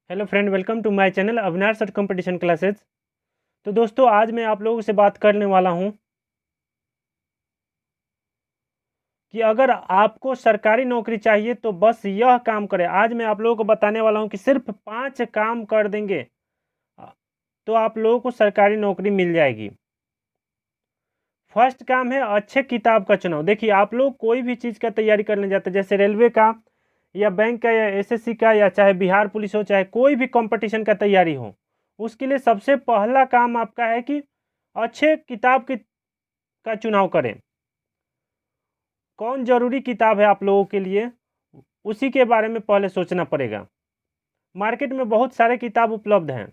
Hello friend, welcome to my channel Avinash sir competition classes. तो दोस्तों, आज मैं आप लोगों से बात करने वाला हूं कि अगर आपको सरकारी नौकरी चाहिए तो बस यह काम करें। आज मैं आप लोगों को बताने वाला हूं कि सिर्फ 5 काम कर देंगे तो आप लोगों को सरकारी नौकरी मिल जाएगी। फर्स्ट काम है अच्छे किताब का चुनाव। देखिए, आप लोग कोई भी चीज़ का तैयारी करने जाते हैं, जैसे रेलवे का या बैंक का या एसएससी का या चाहे बिहार पुलिस हो, चाहे कोई भी कंपटीशन का तैयारी हो, उसके लिए सबसे पहला काम आपका है कि अच्छे किताब का चुनाव करें। कौन ज़रूरी किताब है आप लोगों के लिए, उसी के बारे में पहले सोचना पड़ेगा। मार्केट में बहुत सारे किताब उपलब्ध हैं,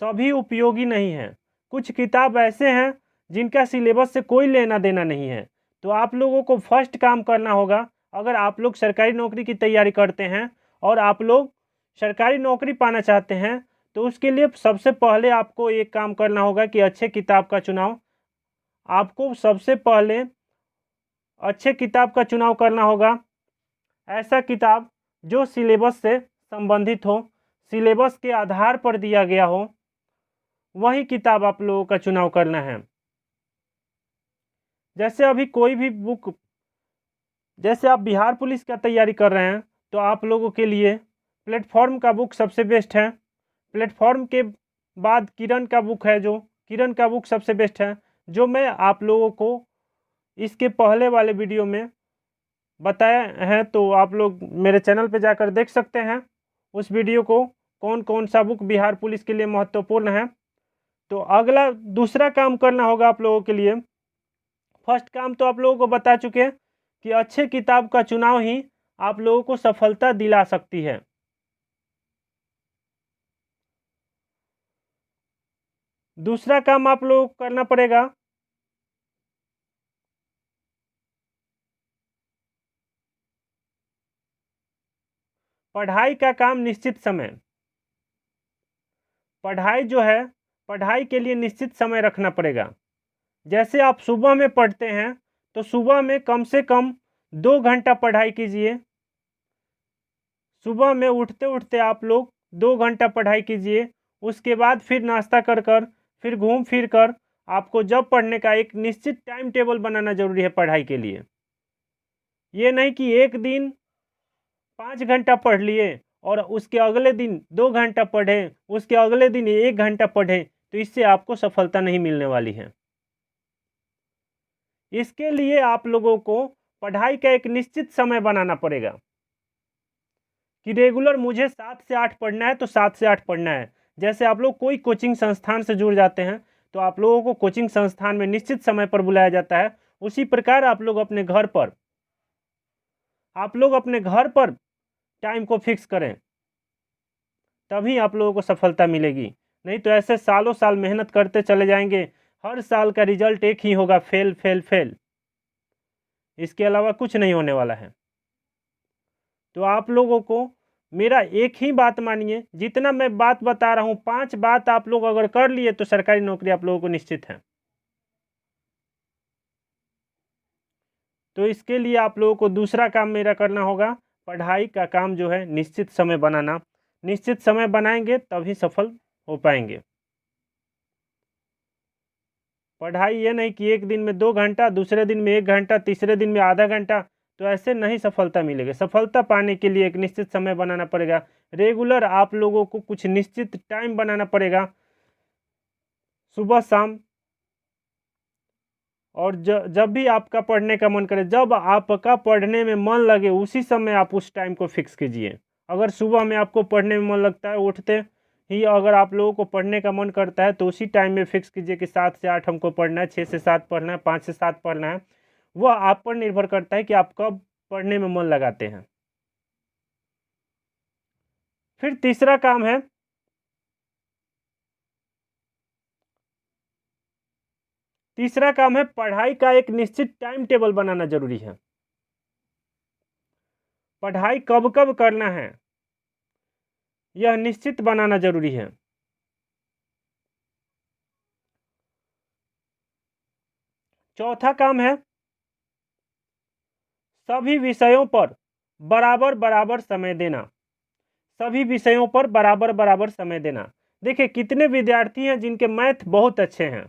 सभी उपयोगी नहीं हैं। कुछ किताब ऐसे हैं जिनका सिलेबस से कोई लेना देना नहीं है। तो आप लोगों को फर्स्ट काम करना होगा, अगर आप लोग सरकारी नौकरी की तैयारी करते हैं और आप लोग सरकारी नौकरी पाना चाहते हैं, तो उसके लिए सबसे पहले आपको एक काम करना होगा कि अच्छे किताब का चुनाव। आपको सबसे पहले अच्छे किताब का चुनाव करना होगा। ऐसा किताब जो सिलेबस से संबंधित हो, सिलेबस के आधार पर दिया गया हो, वही किताब आप लोगों का चुनाव करना है। जैसे अभी कोई भी बुक, जैसे आप बिहार पुलिस का तैयारी कर रहे हैं, तो आप लोगों के लिए प्लेटफॉर्म का बुक सबसे बेस्ट है। प्लेटफॉर्म के बाद किरण का बुक है, जो किरण का बुक सबसे बेस्ट है, जो मैं आप लोगों को इसके पहले वाले वीडियो में बताया है। तो आप लोग मेरे चैनल पे जाकर देख सकते हैं उस वीडियो को, कौन कौन सा बुक बिहार पुलिस के लिए महत्वपूर्ण है। तो अगला दूसरा काम करना होगा आप लोगों के लिए। फर्स्ट काम तो आप लोगों को बता चुके हैं कि अच्छे किताब का चुनाव ही आप लोगों को सफलता दिला सकती है। दूसरा काम आप लोगों को करना पड़ेगा, पढ़ाई का काम निश्चित समय। पढ़ाई जो है, पढ़ाई के लिए निश्चित समय रखना पड़ेगा। जैसे आप सुबह में पढ़ते हैं, तो सुबह में कम से कम 2 घंटा पढ़ाई कीजिए। सुबह में उठते उठते आप लोग 2 घंटा पढ़ाई कीजिए। उसके बाद फिर नाश्ता कर कर, फिर घूम फिर कर, आपको जब पढ़ने का एक निश्चित टाइम टेबल बनाना जरूरी है पढ़ाई के लिए। ये नहीं कि एक दिन 5 घंटा पढ़ लिए और उसके अगले दिन 2 घंटा पढ़े, उसके अगले दिन 1 घंटा पढ़े, तो इससे आपको सफलता नहीं मिलने वाली है। इसके लिए आप लोगों को पढ़ाई का एक निश्चित समय बनाना पड़ेगा कि रेगुलर मुझे 7 से 8 पढ़ना है, तो 7 से 8 पढ़ना है। जैसे आप लोग कोई कोचिंग संस्थान से जुड़ जाते हैं, तो आप लोगों को कोचिंग संस्थान में निश्चित समय पर बुलाया जाता है। उसी प्रकार आप लोग अपने घर पर टाइम को फिक्स करें, तभी आप लोगों को सफलता मिलेगी। नहीं तो ऐसे सालों साल मेहनत करते चले जाएंगे, हर साल का रिजल्ट एक ही होगा, फेल फेल फेल। इसके अलावा कुछ नहीं होने वाला है। तो आप लोगों को मेरा एक ही बात मानिए, जितना मैं बात बता रहा हूँ, 5 बात आप लोग अगर कर लिए तो सरकारी नौकरी आप लोगों को निश्चित है। तो इसके लिए आप लोगों को दूसरा काम मेरा करना होगा, पढ़ाई का काम जो है निश्चित समय बनाना। निश्चित समय बनाएंगे तभी सफल हो पाएंगे। पढ़ाई ये नहीं कि एक दिन में 2 घंटा, दूसरे दिन में 1 घंटा, तीसरे दिन में आधा घंटा, तो ऐसे नहीं सफलता मिलेगी। सफलता पाने के लिए एक निश्चित समय बनाना पड़ेगा। रेगुलर आप लोगों को कुछ निश्चित टाइम बनाना पड़ेगा, सुबह शाम। और जब भी आपका पढ़ने का मन करे, जब आपका पढ़ने में मन लगे, उसी समय आप उस टाइम को फिक्स कीजिए। अगर सुबह में आपको पढ़ने में मन लगता है, उठते ही अगर आप लोगों को पढ़ने का मन करता है, तो उसी टाइम में फिक्स कीजिए कि 7 से 8 हमको पढ़ना है, 6 से 7 पढ़ना है, 5 से 7 पढ़ना है। वह आप पर निर्भर करता है कि आप कब पढ़ने में मन लगाते हैं। फिर तीसरा काम है पढ़ाई का एक निश्चित टाइम टेबल बनाना जरूरी है। पढ़ाई कब कब करना है, यह निश्चित बनाना जरूरी है। चौथा काम है सभी विषयों पर बराबर बराबर समय देना। सभी विषयों पर बराबर बराबर समय देना। देखिए कितने विद्यार्थी हैं जिनके मैथ बहुत अच्छे हैं,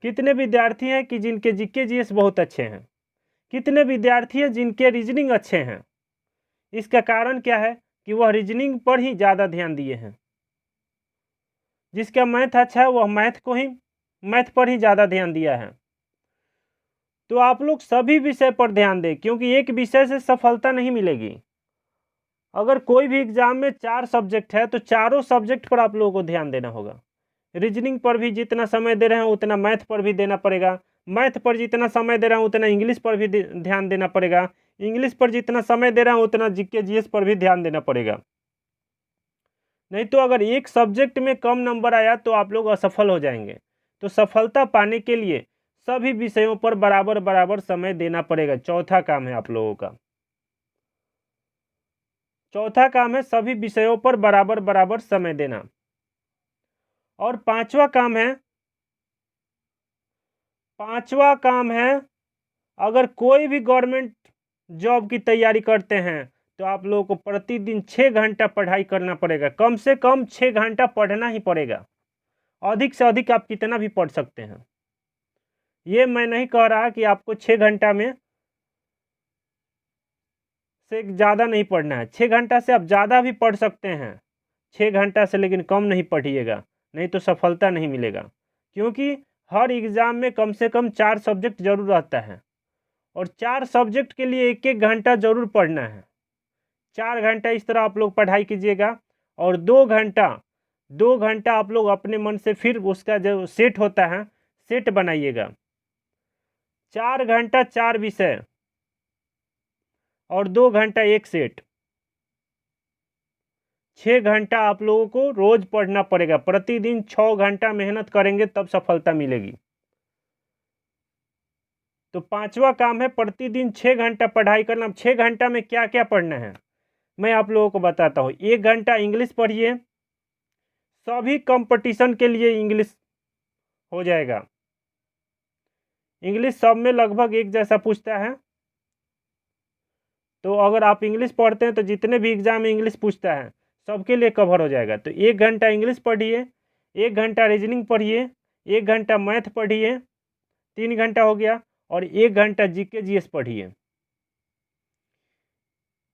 कितने विद्यार्थी हैं कि जिनके जीके जीएस बहुत अच्छे हैं, कितने विद्यार्थी हैं जिनके रीजनिंग अच्छे हैं। इसका कारण क्या है कि वह रीजनिंग पर ही ज़्यादा ध्यान दिए हैं। जिसका मैथ अच्छा है वह मैथ पर ही ज़्यादा ध्यान दिया है। तो आप लोग सभी विषय पर ध्यान दें, क्योंकि एक विषय से सफलता नहीं मिलेगी। अगर कोई भी एग्जाम में 4 सब्जेक्ट है तो चारों सब्जेक्ट पर आप लोगों को ध्यान देना होगा। रीजनिंग पर भी जितना समय दे रहे हैं उतना मैथ पर भी देना पड़ेगा, मैथ पर जितना समय दे रहे हैं उतना इंग्लिश पर भी ध्यान देना पड़ेगा, इंग्लिश पर जितना समय दे रहे हैं उतना जीके जीएस पर भी ध्यान देना पड़ेगा। नहीं तो अगर एक सब्जेक्ट में कम नंबर आया तो आप लोग असफल हो जाएंगे। तो सफलता पाने के लिए सभी विषयों पर बराबर बराबर समय देना पड़ेगा। चौथा काम है आप लोगों का, चौथा काम है सभी विषयों पर बराबर बराबर समय देना। और पांचवा काम है अगर कोई भी गवर्नमेंट जॉब की तैयारी करते हैं तो आप लोगों को प्रतिदिन 6 घंटा पढ़ाई करना पड़ेगा। कम से कम 6 घंटा पढ़ना ही पड़ेगा। अधिक से अधिक आप कितना भी पढ़ सकते हैं। ये मैं नहीं कह रहा कि आपको 6 घंटा में से ज़्यादा नहीं पढ़ना है। 6 घंटा से आप ज़्यादा भी पढ़ सकते हैं, 6 घंटा से, लेकिन कम नहीं पढ़िएगा, नहीं तो सफलता नहीं मिलेगा। क्योंकि हर एग्ज़ाम में कम से कम 4 सब्जेक्ट जरूर रहता है और 4 सब्जेक्ट के लिए 1-1 घंटा जरूर पढ़ना है। 4 घंटा इस तरह आप लोग पढ़ाई कीजिएगा और 2 घंटा आप लोग अपने मन से फिर उसका जो सेट होता है सेट बनाइएगा। 4 घंटा 4 विषय और 2 घंटा एक सेट। 6 घंटा आप लोगों को रोज पढ़ना पड़ेगा। प्रतिदिन 6 घंटा मेहनत करेंगे तब सफलता मिलेगी। तो पांचवा काम है प्रतिदिन 6 घंटा पढ़ाई करना। 6 घंटा में क्या क्या पढ़ना है मैं आप लोगों को बताता हूँ। 1 घंटा इंग्लिश पढ़िए, सभी कंपटीशन के लिए इंग्लिश हो जाएगा। इंग्लिश सब में लगभग एक जैसा पूछता है, तो अगर आप इंग्लिश पढ़ते हैं तो जितने भी एग्जाम में इंग्लिश पूछता है सबके लिए कवर हो जाएगा। तो 1 घंटा इंग्लिश पढ़िए, 1 घंटा रीजनिंग पढ़िए, 1 घंटा मैथ पढ़िए, 3 घंटा हो गया, और 1 घंटा जीके जीएस पढ़िए।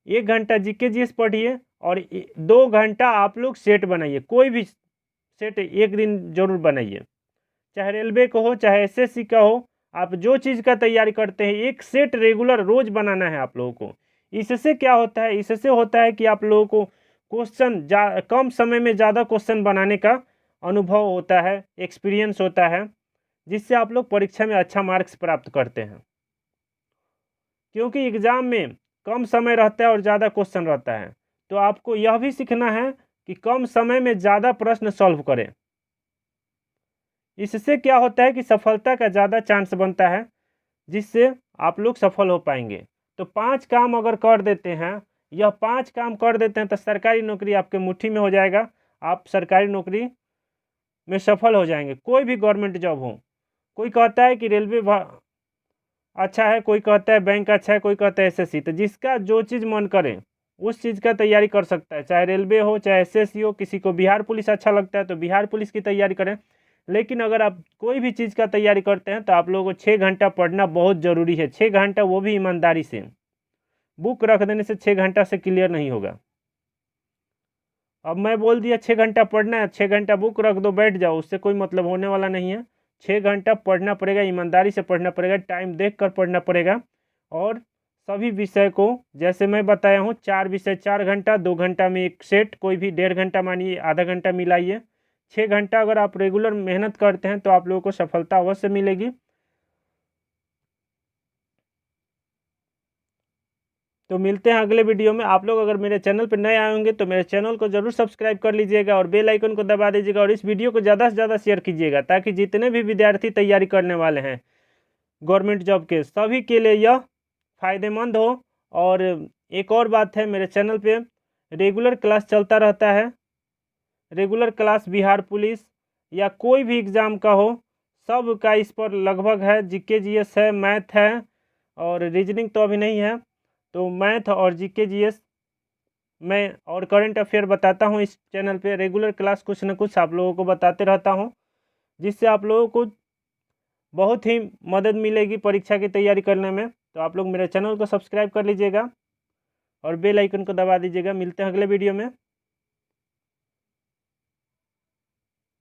1 घंटा जीके जीएस पढ़िए और 2 घंटा आप लोग सेट बनाइए। कोई भी सेट एक दिन जरूर बनाइए, चाहे रेलवे का हो चाहे एसएससी का हो। आप जो चीज़ का तैयारी करते हैं एक सेट रेगुलर रोज बनाना है आप लोगों को। इससे क्या होता है, इससे होता है कि आप लोगों को क्वेश्चन कम समय में ज़्यादा क्वेश्चन बनाने का अनुभव होता है, एक्सपीरियंस होता है, जिससे आप लोग परीक्षा में अच्छा मार्क्स प्राप्त करते हैं। क्योंकि एग्ज़ाम में कम समय रहता है और ज़्यादा क्वेश्चन रहता है, तो आपको यह भी सीखना है कि कम समय में ज़्यादा प्रश्न सॉल्व करें। इससे क्या होता है कि सफलता का ज़्यादा चांस बनता है, जिससे आप लोग सफल हो पाएंगे। तो 5 काम अगर कर देते हैं, यह 5 काम कर देते हैं तो सरकारी नौकरी आपके मुट्ठी में हो जाएगा। आप सरकारी नौकरी में सफल हो जाएंगे। कोई भी गवर्नमेंट जॉब हो, कोई कहता है कि रेलवे अच्छा है, कोई कहता है बैंक अच्छा है, कोई कहता है एसएससी। तो जिसका जो चीज़ मन करे उस चीज़ का तैयारी कर सकता है, चाहे रेलवे हो चाहे एसएससी हो। किसी को बिहार पुलिस अच्छा लगता है तो बिहार पुलिस की तैयारी करें। लेकिन अगर आप कोई भी चीज़ का तैयारी करते हैं तो आप लोगों को 6 घंटा पढ़ना बहुत ज़रूरी है। 6 घंटा, वो भी ईमानदारी से। बुक रख देने से 6 घंटा से क्लियर नहीं होगा। अब मैं बोल दिया 6 घंटा पढ़ना है, 6 घंटा बुक रख दो बैठ जाओ, उससे कोई मतलब होने वाला नहीं है। 6 घंटा पढ़ना पड़ेगा, ईमानदारी से पढ़ना पड़ेगा, टाइम देख कर पढ़ना पड़ेगा। और सभी विषय को जैसे मैं बताया हूँ, 4 विषय 4 घंटा, 2 घंटा में एक सेट, कोई भी 1.5 घंटा मानिए, आधा घंटा मिलाइए। 6 घंटा अगर आप रेगुलर मेहनत करते हैं तो आप लोगों को सफलता अवश्य मिलेगी। तो मिलते हैं अगले वीडियो में। आप लोग अगर मेरे चैनल पर नए आए होंगे तो मेरे चैनल को जरूर सब्सक्राइब कर लीजिएगा और बेल आइकन को दबा दीजिएगा और इस वीडियो को ज़्यादा से ज़्यादा शेयर कीजिएगा, ताकि जितने भी विद्यार्थी तैयारी करने वाले हैं गवर्नमेंट जॉब के, सभी के लिए यह फ़ायदेमंद हो। और एक और बात है, मेरे चैनल पे रेगुलर क्लास चलता रहता है। रेगुलर क्लास बिहार पुलिस या कोई भी एग्ज़ाम का हो, सब का इस पर लगभग है। जीके जीएस है, मैथ है और रीजनिंग तो अभी नहीं है। तो मैथ और जीके जीएस मैं और करंट अफेयर बताता हूँ इस चैनल पे। रेगुलर क्लास कुछ न कुछ आप लोगों को बताते रहता हूँ, जिससे आप लोगों को बहुत ही मदद मिलेगी परीक्षा की तैयारी करने में। तो आप लोग मेरे चैनल को सब्सक्राइब कर लीजिएगा और बेल आइकन को दबा दीजिएगा। मिलते हैं अगले वीडियो में।